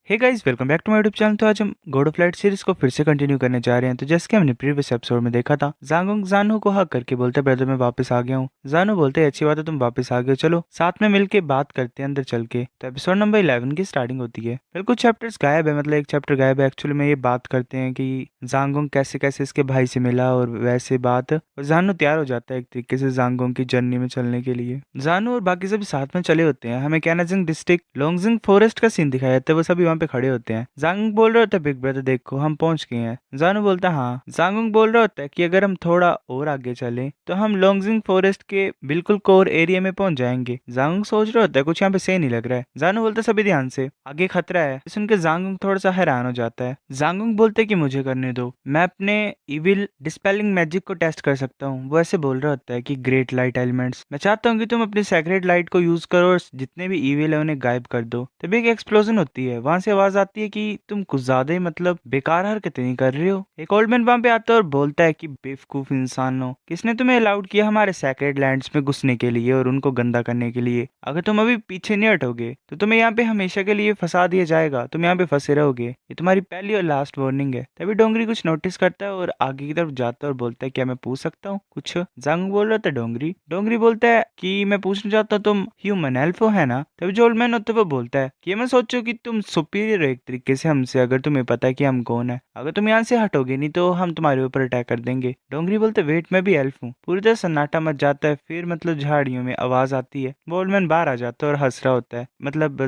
Hey guys, welcome back to my YouTube channel. तो आज हम गॉड ऑफ लाइट सीरीज को फिर से कंटिन्यू करने जा रहे हैं। तो जैसे कि हमने प्रीवियस एपिसोड में देखा था, जांगोंग जानू को हक करके बोलते हैं ब्रदर मैं वापस आ गया हूँ। जानू बोलते हैं अच्छी बात है तुम वापस आ गए, चलो साथ में मिलके बात करते हैं अंदर चल के। तो एपिसोड नंबर 11 की स्टार्टिंग होती है। फिर कुछ चैप्टर्स गायब है, मतलब एक चैप्टर गायब है। एक्चुअली में ये बात करते हैं कि जांगोंग कैसे कैसे इसके भाई से मिला और वैसे बात, और जानू तैयार हो जाता है एक तरीके से जांगोंग की जर्नी में चलने के लिए। जानू और बाकी सभी साथ में चले होते हैं। हमें कैनाजिंग डिस्ट्रिक्ट लोंगजिंग फॉरेस्ट का सीन दिखाया जाता है, वो सभी वहाँ पे खड़े होते हैं। जांगुंग बोल रहा होता है बिग ब्रदर देखो हम पहुंच गए हैं। जानू बोलता है हाँ। जांगुंग बोल रहा होता है कि अगर हम थोड़ा और आगे चलें तो हम लोंगजिंग फॉरेस्ट के बिल्कुल कोर एरिया में पहुंच जाएंगे। जांगुंग सोच रहा होता है कुछ यहाँ पे सही नहीं लग रहा है। जानू बोलता है सभी ध्यान से, आगे खतरा है। सुन के जांगुंग थोड़ा सा हैरान हो जाता है। जांगुंग बोलते है कि मुझे करने दो, मैं अपने इविल डिस्पेलिंग मैजिक को टेस्ट कर सकता हूँ। वो ऐसे बोल रहा होता है कि ग्रेट लाइट एलिमेंट्स, मैं चाहता हूँ कि तुम अपनी सेक्रेट लाइट को यूज करो और जितने भी इविल है उन्हें गायब कर दो। तभी एक एक्सप्लोजन होती है, वहां से आवाज आती है कि तुम कुछ ज्यादा ही मतलब बेकार हरकतें नहीं कर रहे हो। एक ओल्ड मैन वहां पे आता है और बोलता है कि बेवकूफ इंसान हो, किसने तुम्हें अलाउड किया हमारे सैक्रेड लैंड्स में घुसने के लिए और उनको गंदा करने के लिए। अगर तुम अभी पीछे नहीं हटोगे तो तुम्हें यहाँ पे हमेशा के लिए फंसा दिया जाएगा, तुम यहाँ पे फंसे रहोगे। ये तुम्हारी पहली और लास्ट वार्निंग है। तभी डोंगरी कुछ नोटिस करता है और आगे की तरफ जाता है और बोलता है क्या मैं पूछ सकता हूँ कुछ। जांग बोल रहा था डोंगरी। डोंगरी बोलता है कि मैं पूछना चाहता हूँ तुम ह्यूमन एल्फ हो है ना। तभी जो ओल्ड मैन होता है वो बोलता है कि मैं सोचो कि तुम सुपीरियर हो एक तरीके से हमसे, अगर तुम्हें पता है कि हम कौन है। अगर तुम यहाँ से हटोगे नहीं तो हम तुम्हारे ऊपर अटैक कर देंगे। डोंगरी बोलते वेट मैं भी एल्फ हूँ। पूरी तरह सन्नाटा मच जाता है। फिर मतलब झाड़ियों में आवाज आती है। वो ओल्ड मैन बाहर आ जाता है और हंस रहा होता है, मतलब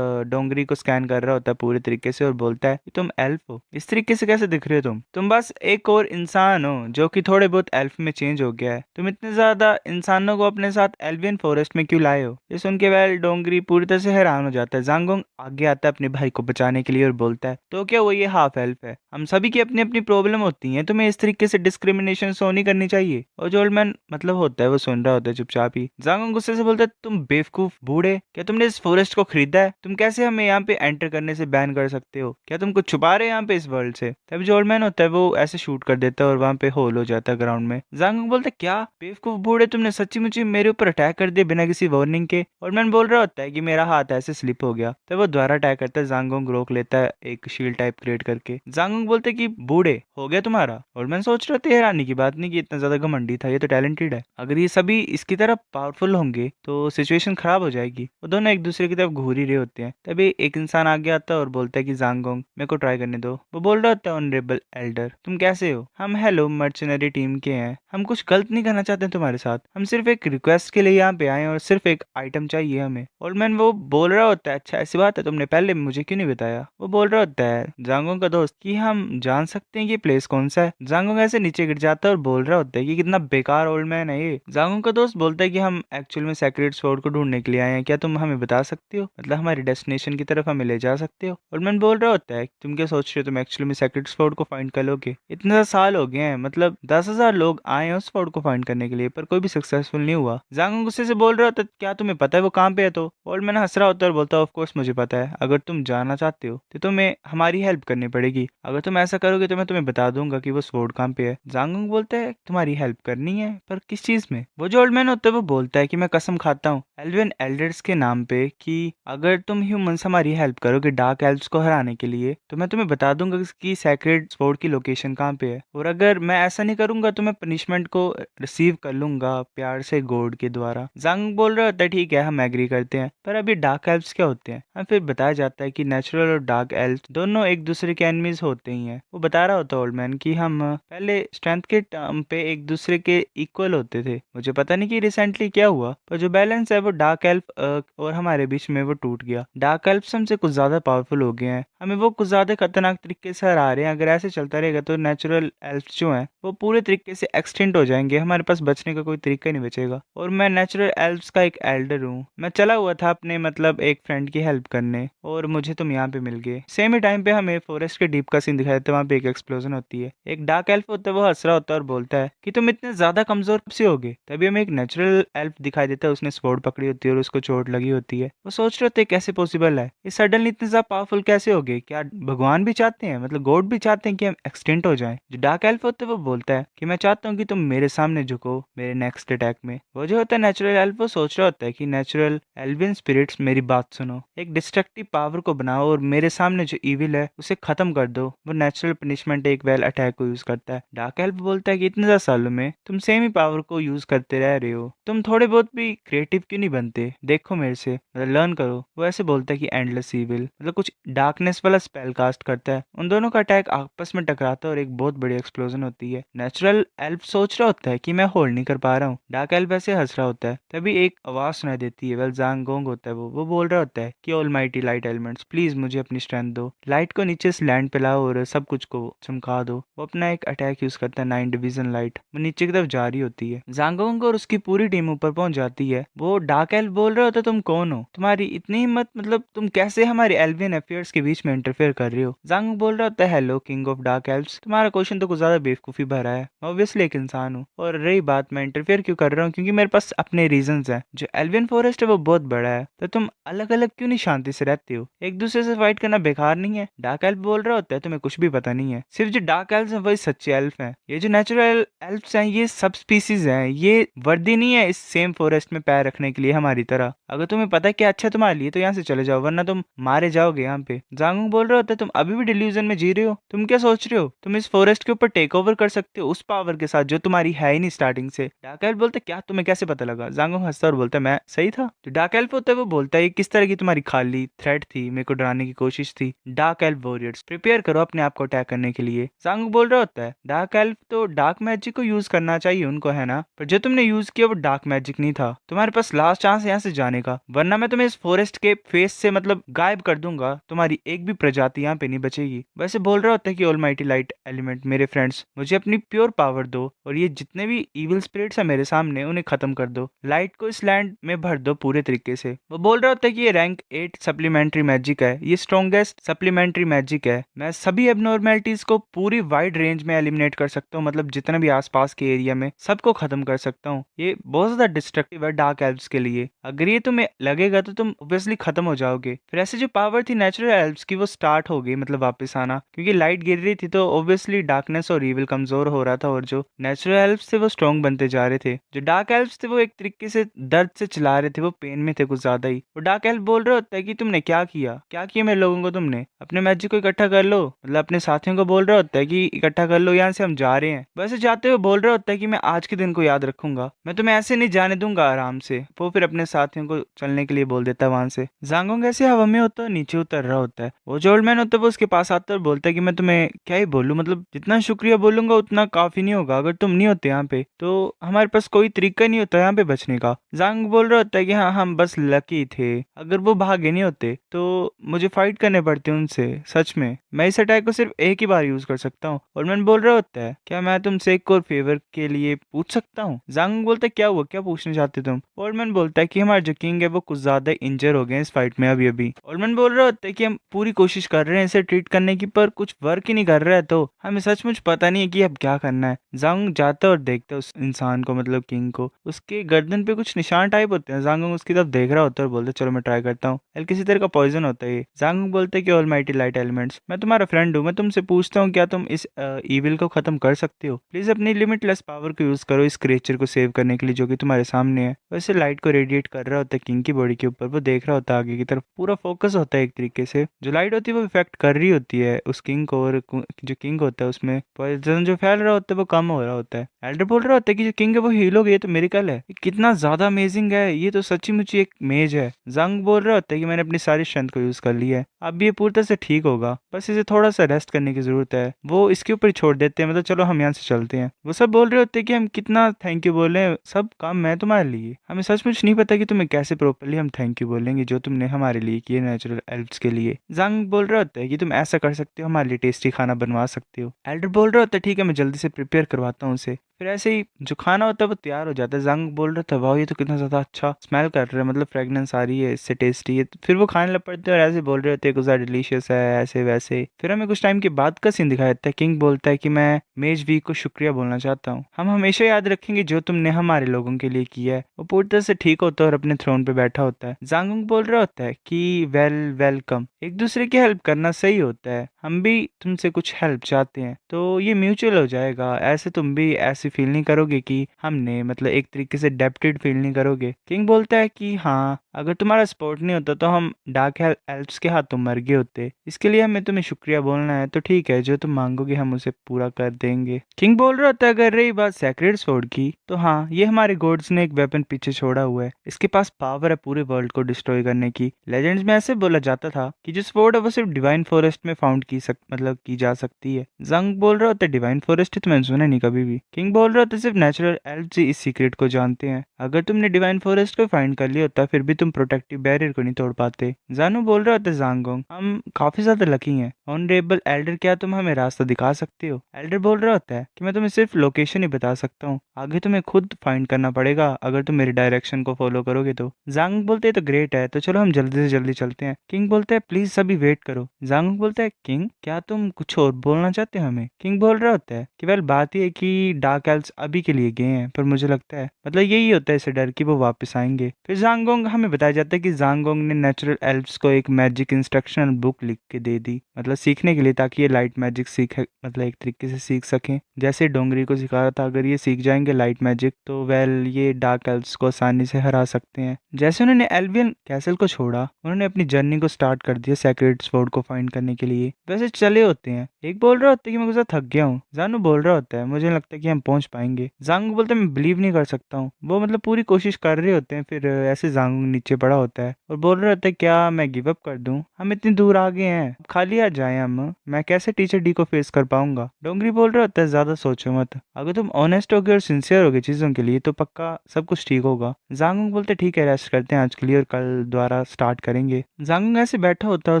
डोंगरी को स्कैन कर रहा होता है पूरी तरीके से और बोलता है कि तुम एल्फ हो, इस तरीके से कैसे दिख रहे हो तुम बस एक और इंसान हो जो कि थोड़े बहुत एल्फ में चेंज हो गया है। तुम इतने ज्यादा इंसानों को अपने साथ एल्वियन फॉरेस्ट में क्यों लाए हो। ये सुन के वेल डोंगरी पूरी तरह से हैरान हो जाता है। जांगोंग आगे आता है अपने भाई को बचाने के लिए और बोलता है तो क्या वो ये हाफ एल्फ है, हम सभी की अपनी अपनी प्रॉब्लम होती है, तुम्हें इस तरीके से डिस्क्रिमिनेशन शो नहीं करनी चाहिए। और जो ओल्ड मैन मतलब होता है वो सुन रहा होता है चुपचाप ही। जांगोंग गुस्से से बोलता है तुम बेवकूफ बूढ़े, क्या तुमने इस फॉरेस्ट को खरीदा है, तुम कैसे हमें यहाँ पे एंटर करने से बैन कर सकते हो, क्या तुम कुछ छुपा रहे हैं यहाँ पे इस वर्ल्ड से। तब जो ओल्ड मैन होता है वो ऐसे शूट कर देता है और वहां पे होल हो जाता है ग्राउंड में। जांगोंग बोलता है क्या बेवकूफ बूढ़े, तुमने सच्ची मुच्ची मेरे ऊपर अटैक कर दिया बिना किसी वार्निंग के। ओल्ड मैन बोल रहा होता है कि मेरा हाथ ऐसे स्लिप हो गया। तो वो दोबारा अटैक करता है। जांगोंग रोक लेता है एक शील्ड टाइप क्रिएट करके। जांगोंग बोलते कि बूढ़े हो गया तुम्हारा। ओल्ड मैन सोच रहे थे हैरानी की बात नहीं कि इतना ज्यादा घमंडी था, ये तो टैलेंटेड है। अगर ये सभी इसकी तरह पावरफुल होंगे तो सिचुएशन खराब हो जाएगी। वो दोनों एक दूसरे की तरफ घूर ही रहे होते हैं। तभी एक इंसान आगे आता है और बोलता है कि जांगोंग मेरे को ट्राई करने दो। वो बोल रहा होता है ऑनरेबल एल्डर तुम कैसे हो, हम हेलो मर्चनरी टीम के हैं, हम कुछ गलत नहीं करना चाहते तुम्हारे साथ, हम सिर्फ एक रिक्वेस्ट के लिए यहाँ पे आए और सिर्फ एक आइटम चाहिए हमें। ओल्ड मैन वो बोल रहा होता है अच्छा ऐसी बात है, तुमने पहले मुझे क्यों नहीं बताया। वो बोल रहा होता है जांगोंग का दोस्त कि हम जान सकते हैं कि प्लेस कौन सा है। जांगोंग ऐसे नीचे गिर जाता है और बोल रहा होता है कि कितना बेकार ओल्ड मैन है ये। जांगोंग का दोस्त बोलता है कि हम एक्चुअल में सेक्रेट स्वॉर्ड को ढूंढने के लिए आए हैं, क्या तुम हमें बता सकते हो, मतलब हमारी डेस्टिनेशन की तरफ हमें ले जा सकते हो। ओल्ड मैन बोल रहा होता है तुम क्या सोच रहे हो तुम एक्चुअली में सेक्रेट स्वॉर्ड को फाइंड कर लोगे, इतने साल हो गए हैं, मतलब 10,000 लोग आए हैं उस स्वॉर्ड को फाइंड करने के लिए पर कोई भी सक्सेसफुल नहीं हुआ। जांगोंग गुस्से से बोल रहा होता है क्या तुम्हें पता है वो कहाँ पे है। तो ओल्ड मैन हंस रहा होता है और बोलता है ऑफ कोर्स मुझे पता है, अगर तुम जानना चाहते हो तो तुम्हें हमारी हेल्प करनी पड़ेगी, अगर तुम ऐसा करोगे तो मैं तुम्हें बता दूंगा कि वो स्वॉर्ड कहाँ पे है। जांगोंग बोलता है तुम्हारी हेल्प करनी है पर किस चीज में। वो जो ओल्ड मैन होता है वो बोलता है कि मैं कसम खाता हूँ एल्वियन एल्डर्स के नाम पे कि अगर तुम ह्यूमंस हमारी हेल्प करोगे डार्क एल्व्स को हराने के लिए तो मैं तुम्हें बता दूंगा कि सैक्रेड स्वॉर्ड की लोकेशन कहाँ पे है, और अगर मैं ऐसा नहीं करूंगा तो मैं पनिशमेंट को रिसीव कर लूंगा प्यार से गॉड के द्वारा। जांग बोल रहा होता है ठीक है हम एग्री करते हैं, पर अभी डार्क एल्व्स क्या होते हैं। हम फिर बताया जाता है कि नेचुरल और डार्क एल्व्स दोनों एक दूसरे के एनिमीज होते ही हैं। वो बता रहा होता है ओल्ड मैन कि हम पहले स्ट्रेंथ के टर्म पे एक दूसरे के इक्वल होते थे, मुझे पता नहीं कि रिसेंटली क्या हुआ पर जो बैलेंस है वो डार्क एल्फ और हमारे बीच में वो टूट गया। डार्क एल्फ हमसे कुछ ज्यादा पावरफुल हो गए हैं, हमें वो कुछ ज्यादा खतरनाक तरीके से हरा रहे हैं। अगर ऐसे चलता रहेगा तो नेचुरल एल्फ जो हैं वो पूरे तरीके से एक्सटेंट हो जाएंगे, हमारे पास बचने का कोई तरीका नहीं बचेगा। और मैं नेचुरल एल्व्स का एक एल्डर हूँ, मैं चला हुआ था अपने मतलब एक फ्रेंड की हेल्प करने और मुझे तुम यहाँ पे मिल गए। सेम ही टाइम पे हमें फॉरेस्ट के डीप का सीन दिखाया था, वहाँ पे एक एक्सप्लोजन होती है। एक डार्क एल्फ होता है वो हंस रहा होता है और बोलता है कि तुम इतने ज्यादा कमजोर कब से होगे। तभी हमें एक नेचुरल एल्फ दिखाई देता है, उसने स्वॉर्ड पकड़ी होती है और उसको चोट लगी होती है। वो सोच रहे होते हैं कैसे पॉसिबल है, ये सडनली इतने ज्यादा पावरफुल कैसे हो गए, क्या भगवान भी चाहते हैं, मतलब गॉड भी चाहते हैं कि हम एक्सटेंट हो जाएं। जो डार्क एल्फ होता है वो बोलता है कि मैं चाहता हूँ कि तुम मेरे सामने झुको मेरे नेक्स्ट अटैक में। वो जो होता है नेचुरल एल्फ वो सोच रहा होता है कि नेचुरल एल्वियन स्पिरिट्स मेरी बात सुनो, एक डिस्ट्रक्टिव पावर को बनाओ बनाओ और मेरे सामने जो इविल है उसे खत्म कर दो। वो नेचुरल पनिशमेंट एक वेल अटैक को यूज करता है। डार्क एल्फ बोलता है कि इतने ज्यादा सालों में तुम सेम ही पावर को यूज करते रह रहे हो, तुम थोड़े बहुत भी क्रिएटिव क्यों नहीं बनते, देखो मेरे से, मतलब लर्न करो। वो ऐसे बोलता है कि एंडलेस इविल मतलब कुछ डार्कनेस वाला स्पेल कास्ट करता है। उन दोनों का अटैक आपस में टकराता है और एक बहुत बड़ी एक्सप्लोजन होती है। नेचुरल एल्फ सोच रहा होता है कि मैं होल्ड नहीं कर पा रहा हूँ। डार्क एल्फ ऐसे हंस रहा होता है, तभी एक आवाज सुनाई देती है। वेल जांग गोंग होता है, वो बोल रहा होता है कि ऑलमाइटी लाइट एलिमेंट्स प्लीज मुझे अपनी स्ट्रेंथ दो, लाइट को नीचे से लैंड पे लाओ और सब कुछ को चमका दो। वो अपना एक अटैक यूज करता है 9 डिवीजन लाइट, वो नीचे की तरफ जारी होती है। जांगोंग और उसकी पूरी टीम ऊपर पहुंच जाती है। वो डार्क एल्फ बोल रहा होता है तुम कौन हो, तुम्हारी इतनी हिम्मत, मतलब तुम कैसे हमारे एल्वियन अफेयर्स के बीच में इंटरफेयर कर रहे हो। जांगोंग बोल रहा होता है hello king of dark elves, तुम्हारा क्वेश्चन तो कुछ ज्यादा बेवकूफी भरा है, मैं ऑब्वियसली एक इंसान हूँ और रही बात मैं इंटरफेयर क्यों कर रहा हूँ, क्योंकि मेरे पास अपने रीजंस हैं। जो एल्वियन फॉरेस्ट है वो बहुत बड़ा है, तो तुम अलग अलग क्यों नहीं शांति से रहते हो, एक दूसरे से फाइट करना बेकार नहीं है। डार्क एल्फ बोल रहा होता है तुम्हें कुछ भी पता नहीं है, सिर्फ जो डार्क एल्फ हैं वही सच्चे एल्फ हैं, ये जो नेचुरल एल्फ्स हैं ये सब स्पीसीज हैं, ये वर्दी नहीं है इस सेम फॉरेस्ट में पैर रखने के लिए हमारी तरह। अगर तुम्हें पता है क्या अच्छा तुम्हारे लिए तो यहाँ से चले जाओ वरना तुम मारे जाओगे यहाँ पे। जांगुंग बोल रहा होता है तुम अभी भी डिल्यूजन में जी रहे हो, तुम क्या सोच रहे हो तुम इस फॉरेस्ट के ऊपर टेक ओवर कर सकते हो उस पावर के साथ जो तुम्हारी है ही नहीं स्टार्टिंग से। डार्क एल्फ बोलते क्या तुम्हें कैसे पता लगा। जांगुंग हंसता और बोलता है मैं सही था। जो डार्क एल्फ होता है वो बोलता है किस तरह की तुम्हारी खाली थ्रेट थी, मेरे को डराने की कोशिश थी। डार्क एल्फ वॉरियर्स प्रिपेयर करो अपने आप को अटैक करने के लिए। जांगुंग बोल रहा होता है डार्क एल्फ तो डार्क मैजिक को यूज करना चाहिए उनको, है ना, पर जो तुमने यूज किया वो डार्क मैजिक नहीं था। तुम्हारे पास लास्ट चांस है यहाँ से जाने का, वरना मैं तुम्हें इस फॉरेस्ट के फेस से मतलब गायब कर दूंगा, तुम्हारी एक भी प्रजाति यहाँ पे नहीं बचेगी। वैसे बोल रहा होता है कि ऑलमाइटी लाइट एलिमेंट मेरे फ्रेंड्स मुझे अपनी प्योर पावर दो और ये जितने भी इविल स्पिरिट्स है मेरे सामने उन्हें खत्म कर दो, लाइट को इस लैंड में भर दो पूरे तरीके से। वो बोल रहा होता है कि ये रैंक 8 सप्लीमेंट्री मैजिक है, ये स्ट्रॉन्गेस्ट सप्लीमेंट्री मैजिक है, मैं सभी एबनॉर्मेलिटीज को पूरी वाइड रेंज में एलिमिनेट कर सकता हूँ, मतलब जितना भी आसपास के एरिया में सबको खत्म कर सकता हूँ। ये बहुत ज्यादा डिस्ट्रक्टिव है डार्क एल्व्स के लिए, अगर ये तुम्हें लगेगा तो तुम ऑब्वियसली खत्म हो जाओगे। फिर ऐसे जो पावर थी नेचुरल एल्व्स की वो स्टार्ट हो गई, मतलब वापस आना, क्योंकि लाइट गिर रही थी तो ऑब्वियसली डार्कनेस और इविल कमजोर हो रहा था और जो नेचुरल एल्व्स थे वो स्ट्रॉन्ग बनते जा रहे थे। जो डार्क एल्व्स थे वो एक तरीके से दर्द से चिल्ला रहे थे, वो पेन में थे कुछ ज्यादा ही। वो डार्क एल्फ बोल रहा होता है कि तुमने क्या किया, क्या किया मेरे लोगों को, तुमने अपने मैजिक को इकट्ठा कर लो, मतलब अपने साथियों को बोल रहा होता है कि इकट्ठा कर लो, यहाँ से हम जा रहे हैं। वैसे जाते हुए बोल रहा होता है कि मैं आज के दिन को याद रखूंगा, मैं तुम्हें ऐसे नहीं जाने दूंगा आराम से। वो फिर अपने साथियों को चलने के लिए बोल देता है वहां से। जांगोंग ऐसे हवा में होता है, नीचे उतर रहा होता है। वो जो ओल्ड मैन होता है वो उसके पास आता है और बोलता है कि मैं तुम्हें क्या ही बोलूं, मतलब जितना शुक्रिया बोलूंगा उतना काफी नहीं होगा, अगर तुम नहीं होते यहाँ पे तो हमारे पास कोई तरीका नहीं होता यहाँ पे बचने का। जांग बोल रहा होता है कि हाँ हम बस लकी थे, अगर वो भागे नहीं होते तो मुझे फाइट करने पड़ते उनसे, सच में मैं इस अटैक को सिर्फ एक ही बार यूज कर सकता हूँ। और मैंने बोल रहा होता है क्या मैं तुमसे एक और फेवर के लिए पूछ सकता हूँ। जांग बोलता है क्या हुआ, क्या पूछना चाहते तुम। ओल्डमैन बोलता है कि हमारे जो किंग है वो कुछ ज्यादा इंजर हो गए इस फाइट में अभी अभी। ओल्डमैन बोल रहा होता है कि हम पूरी कोशिश कर रहे हैं इसे ट्रीट करने की, पर कुछ वर्क ही नहीं कर रहा है, तो हमें सचमुच पता नहीं है कि अब क्या करना है। जांग जाता है और देखता है उस इंसान को, मतलब किंग को, उसके गर्दन पे कुछ निशान टाइप होते हैं। जांग उसकी तरफ देख रहा होता है और बोलता है चलो मैं ट्राई करता हूँ, किसी तरह का पॉइजन होता है ये। जांग बोलते है कि ऑलमाइटी लाइट एलिमेंट्स मैं तुम्हारा फ्रेंड हूँ, मैं तुमसे पूछता हूँ क्या तुम इस इविल को खत्म कर सकते हो, प्लीज अपनी लिमिटलेस पावर को यूज करो इस क्रिएचर को सेव करने के लिए जो कि तुम्हारे सामने है। वैसे लाइट को रेडिएट कर रहा होता है किंग की बॉडी के ऊपर, वो देख रहा होता है आगे की तरफ, पूरा फोकस होता है एक तरीके से। जो लाइट होती है वो इफेक्ट कर रही होती है उस किंग को, और जो किंग होता है उसमें पॉइजन जो फैल रहा होता है वो कम हो रहा होता है। एल्डर बोल रहा होता है कि जो किंग है वो हील हो गई, ये तो मिरेकल है, ये कितना ज्यादा अमेजिंग है, ये तो सच्ची मुच्ची एक मेज है। जंग बोल रहा होता है कि मैंने अपनी सारी स्ट्रेंथ को यूज कर लिया है, अब ये पूरी तरह से ठीक होगा, बस इसे थोड़ा सा रेस्ट करने की जरूरत है। वो इसके ऊपर छोड़ देते हैं, मतलब चलो हम यहाँ से चलते हैं। वो सब बोल रहे होते हैं कि हम कितना थैंक यू बोले, सब काम मैं तुम्हारे लिए, हमें सचमुच नहीं पता कि तुम्हें कैसे प्रॉपरली हम थैंक यू बोलेंगे जो तुमने हमारे लिए किए नेचुरल एल्व्स के लिए। जंग बोल रहा होता है कि तुम ऐसा कर सकते हो, हमारे लिए टेस्टी खाना बनवा सकते हो। एल्डर बोल रहा होता है ठीक है मैं जल्दी से प्रिपेयर करवाता हूँ उसे। फिर ऐसे ही जो खाना होता है वो तैयार हो जाता है। जंग बोल रहा था वाह ये तो कितना ज्यादा अच्छा स्मेल कर रहा है, मतलब फ्रेगनेंस आ रही है, इससे टेस्टी है। फिर वो खाने लग पड़ते हैं और ऐसे बोल रहे होते हैं कुछ ज्यादा डिलीशियस है ऐसे वैसे। फिर हमें कुछ टाइम के बाद का सीन दिखाया जाता है। किंग बोलता है कि मैं मेज वी को शुक्रिया बोलना चाहता हूँ, हम हमेशा याद रखेंगे जो तुमने हमारे लोगों के लिए किया है। वो पूरी तरह से ठीक होता है और अपने थ्रोन पे बैठा होता है। जांगुंग बोल रहा होता है कि वेलकम, एक दूसरे की हेल्प करना सही होता है, हम भी तुमसे कुछ हेल्प चाहते हैं तो ये म्यूचुअल हो जाएगा, ऐसे तुम भी ऐसी फील नहीं करोगे कि हमने, मतलब एक तरीके से डेप्टेड फील नहीं करोगे। किंग बोलता है कि हाँ अगर तुम्हारा सपोर्ट नहीं होता तो हम डार्क एल्फ्स के हाथों मर गए होते। इसके लिए हमें तुम्हें शुक्रिया बोलना है, तो ठीक है, जो तुम मांगोगे हम उसे पूरा कर देंगे। किंग बोल रहा होता है अगर रही बात सेक्रेड स्वॉर्ड की, तो हाँ, ये हमारे गॉड्स ने एक वेपन पीछे छोड़ा हुआ है। इसके पास पावर है पूरे वर्ल्ड को डिस्ट्रॉय करने की। लेजेंड्स में ऐसे बोला जाता था कि जो स्वॉर्ड है वो सिर्फ डिवाइन फॉरेस्ट में फाउंड की जा सकती है। जंग बोल रहा होता है डिवाइन फॉरेस्ट है, तो मैंने सुना नहीं कभी भी। किंग बोल रहा होता है सिर्फ नेचुरल एल्फ्स ही इस सीक्रेट को जानते हैं। अगर तुमने डिवाइन फॉरेस्ट को फाइंड कर लिया होता फिर भी तुम प्रोटेक्टिव बैरियर को नहीं तोड़ पाते। जानू बोल रहा होता है जांगोंग हम काफी ज्यादा लकी हैं। ऑनरेबल एल्डर, क्या तुम हमें रास्ता दिखा सकते हो? एल्डर बोल रहा होता है कि मैं तुम्हें सिर्फ लोकेशन ही बता सकता हूँ, आगे तुम्हें खुद फाइंड करना पड़ेगा अगर तुम मेरे डायरेक्शन को फॉलो करोगे तो। जांग बोलते हैं तो ग्रेट है, तो चलो हम जल्दी से जल्दी चलते हैं। किंग बोलते हैं प्लीज सभी वेट करो। जांग बोलता है किंग क्या तुम कुछ और बोलना चाहते हो हमें? किंग बोल रहा होता है कि वेल बात यह है कि डार्क एल्व्स अभी के लिए गए हैं, पर मुझे लगता है मतलब यही होता है इसे डर कि वो वापस आएंगे। फिर जांगोंग हमें बताया जाता है कि जांगोंग ने नेचुरल एल्व्स को एक मैजिक इंस्ट्रक्शनल बुक लिख के दे दी, मतलब सीखने के लिए, ताकि ये लाइट मैजिक सीखे, मतलब एक तरीके से सीख सकें। जैसे डोंगरी को सिखा रहा था, अगर ये सीख जाएंगे लाइट मैजिक तो वेल ये डार्क एल्व्स को आसानी से हरा सकते हैं। जैसे उन्होंने एल्वियन कैसल को छोड़ा, उन्होंने अपनी जर्नी को स्टार्ट कर दिया सेक्रेड स्वॉर्ड को फाइंड करने के लिए। वैसे चले होते हैं, एक बोल रहा होता है कि मैं गुस्सा थक गया हूँ। जानू बोल रहा होता है मुझे लगता है कि हम पहुंच पाएंगे। जांगू बोलता है मैं बिलीव नहीं कर सकता हूँ। वो मतलब पूरी कोशिश कर रहे होते हैं, फिर ऐसे जांगू नीचे पड़ा होता है और बोल रहा होता है क्या मैं गिव अप कर दूं? हम इतनी दूर आ गए हैं, अब खाली आ जाए हम, मैं कैसे टीचर डी को फेस कर पाऊंगा? डोंगरी बोल रहा होता है ज्यादा सोचो मत, अगर तुम ऑनेस्ट होगे और सिंसियर होगे चीजों के लिए तो पक्का सब कुछ ठीक होगा। जांगू बोलते ठीक है, रेस्ट करते हैं आज के लिए और कल दोबारा स्टार्ट करेंगे। जांगू ऐसे बैठा होता है और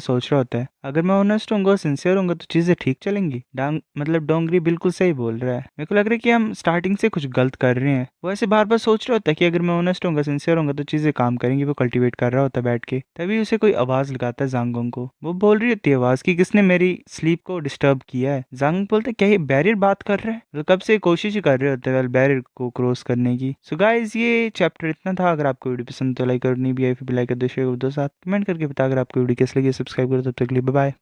सोच रहा होता है अगर मैं ऑनेस्ट होऊंगा और सिंसियर होऊंगा तो चीजें ठीक चलेंगी। मतलब डोंगरी बिल्कुल सही बोल रहा है। मेरे को लग रहा है कि हम स्टार्टिंग से कुछ गलत कर रहे हैं। वो ऐसे बार बार सोच रहा होता है कि अगर मैं ऑनेस्ट होऊंगा सिंसियर होऊंगा तो चीजें काम करेंगी। वो कल्टीवेट कर रहा होता है बैठ के, तभी उसे कोई आवाज लगाता है जांगोंग को। वो बोल रही होती है आवाज की किसने मेरी स्लीप को डिस्टर्ब किया है? जांग बोलते क्या ये बैरियर बात कर रहा है? तो कब से कोशिश ही कर रहे होते हैं बैरियर को क्रॉस करने की। सो गाइस ये चैप्टर इतना था। अगर आपको वीडियो पसंद तो लाइक और नहीं भी आई फिर लाइक कर दो, शेयर कर दो, साथ कमेंट करके बता। अगर आपको वीडियो कैसे लगी सब्सक्राइब करो। तब तक के लिए बाय बाय।